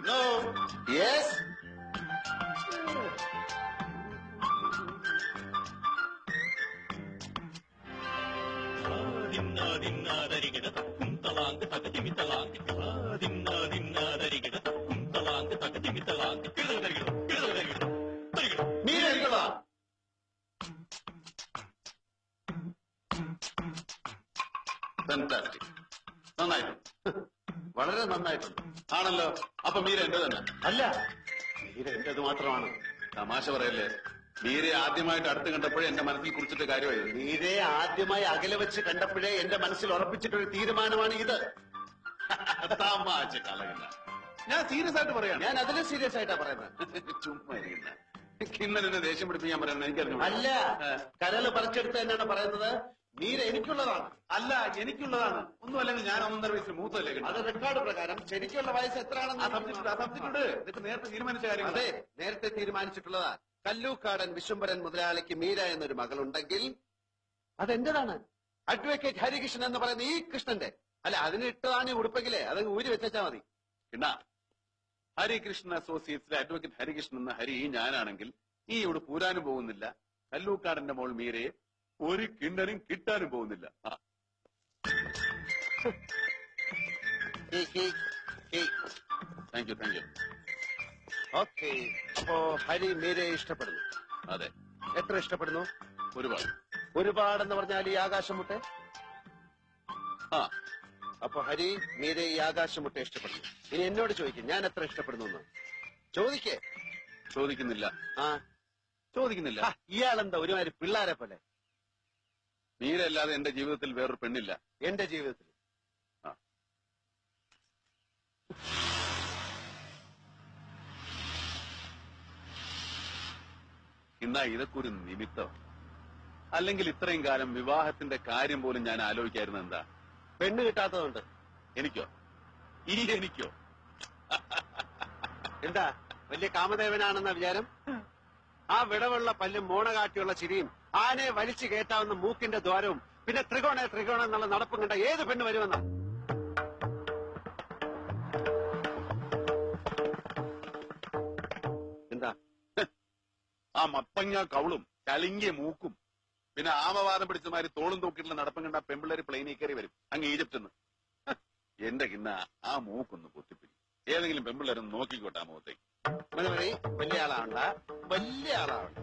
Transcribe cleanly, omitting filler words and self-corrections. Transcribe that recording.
No. Yes. Fantastic. നന്നായിട്ടുണ്ട്, വളരെ നന്നായിട്ടുണ്ട്. ആണല്ലോ. അപ്പൊ മീര എന്റെ തന്നെ അല്ല? മീര എന്റേത് മാത്രമാണ്. തമാശ പറയല്ലേ. മീരയെ ആദ്യമായിട്ട് അടുത്ത് കണ്ടപ്പോഴേ എന്റെ മനസ്സിൽ കുറിച്ചിട്ട് കാര്യമായിരുന്നു. മീരയെ ആദ്യമായി അകലെ വെച്ച് കണ്ടപ്പോഴേ എന്റെ മനസ്സിൽ ഉറപ്പിച്ചിട്ടൊരു തീരുമാനമാണ് ഇത്. തമാശ കളയില്ല. ഞാൻ സീരിയസ് ആയിട്ട് പറയാം. ഞാൻ അതിലും സീരിയസ് ആയിട്ടാ പറയുന്നത്. ചുമ്മാ ഇരിക്കുന്ന കിന്നലിനെ ദേഷ്യം പിടിപ്പിക്കാൻ പറയുന്നത് എനിക്കറിഞ്ഞു. അല്ല, കരള് പറിച്ചെടുത്ത് തന്നെയാണ് പറയുന്നത്. മീര എനിക്കുള്ളതാണ്. അല്ല, എനിക്കുള്ളതാണ്. ഒന്നും അല്ലെങ്കിൽ ഞാൻ 1.5 വയസ്സിന് മൂത്തല്ലേ. അത് റെക്കോർഡ് പ്രകാരം ശരിക്കുള്ള വയസ്സ് എത്രയാണെന്ന് ഇതൊക്കെ നേരത്തെ തീരുമാനിച്ച കാര്യം. അതെ, നേരത്തെ തീരുമാനിച്ചിട്ടുള്ളതാ. കല്ലൂക്കാടൻ വിശ്വംഭരൻ മുതലാളിക്ക് മീര എന്നൊരു മകളുണ്ടെങ്കിൽ അതെന്റേതാണ്. അഡ്വക്കേറ്റ് ഹരികൃഷ്ണൻ എന്ന് പറയുന്ന ഈ കൃഷ്ണന്റെ. അല്ല, അതിന് ഇട്ടതാണ് ഈ ഉടുപ്പെങ്കിലേ അത് ഊരി വെച്ചാ മതി. പിന്നെ ഹരികൃഷ്ണൻ അസോസിയേറ്റ്സിലെ അഡ്വക്കേറ്റ് ഹരികൃഷ്ണൻ എന്ന ഹരി ഞാനാണെങ്കിൽ ഈ ഉടുപ്പ് ഊരാനും പോകുന്നില്ല. കല്ലൂക്കാടന്റെ മോൾ മീരയെ ഒരു കിണ്ണനും കിട്ടാനും പോകുന്നില്ല. Thank you, thank you. Okay, അപ്പോ ഹരി മീരയെ ഇഷ്ടപ്പെടുന്നു? അതെ. എത്ര ഇഷ്ടപ്പെടുന്നു? ഒരുപാട്. ഒരുപാടെന്ന് പറഞ്ഞാൽ ഈ ആകാശമുട്ടെ? ആ. അപ്പൊ ഹരി മീരയെ ഈ ആകാശമുട്ടെ ഇഷ്ടപ്പെടുന്നു. ഇനി എന്നോട് ചോദിക്കും ഞാൻ എത്ര ഇഷ്ടപ്പെടുന്നു. ചോദിക്കേ? ചോദിക്കുന്നില്ല. ആ, ചോദിക്കുന്നില്ല. ഇയാളെന്താ ഒരുമാതിരി പിള്ളാരെ പോലെ? മീര അല്ലാതെ എന്റെ ജീവിതത്തിൽ വേറൊരു പെണ്ണില്ല. എന്റെ ജീവിതത്തിൽ ഇന്നാ ഇതൊക്കെ ഒരു നിമിത്തം. അല്ലെങ്കിൽ ഇത്രയും കാലം വിവാഹത്തിന്റെ കാര്യം പോലും ഞാൻ ആലോചിക്കായിരുന്നത് എന്താ? പെണ്ണ് കിട്ടാത്തതുകൊണ്ട്. എനിക്കോ? എനിക്കോ? എന്താ വലിയ കാമദേവനാണെന്ന വിചാരം? ആ വിടവുള്ള പല്ലും മോണ കാട്ടിയുള്ള ചിരിയും ആനയെ വലിച്ചു കയറ്റാവുന്ന മൂക്കിന്റെ ദ്വാരവും പിന്നെ ത്രികോണ എന്നുള്ള നടപ്പും കണ്ട ഏത് പെണ്ണ് വരുമെന്ന? എന്താ? ആ മത്തങ്ങ കവളും കലിങ്ങിയ മൂക്കും പിന്നെ ആമവാദം പിടിച്ചമാതിരി തോളും തൂക്കിയിട്ടുള്ള നടപ്പം കണ്ട പെമ്പിള്ളേര് പ്ലെയിനിൽ കയറി വരും അങ്ങ് ഈജിപ്തിന്ന്. എന്റെ കിന്ന ആ മൂക്കൊന്ന് പൊത്തിപ്പിടി. ഏതെങ്കിലും പെമ്പിള്ളേരൊന്ന് നോക്കിക്കോട്ടെ ആ മുഖത്തേക്ക്. വലിയ ആളാവണ്ട, വലിയ ആളാവണ്ട.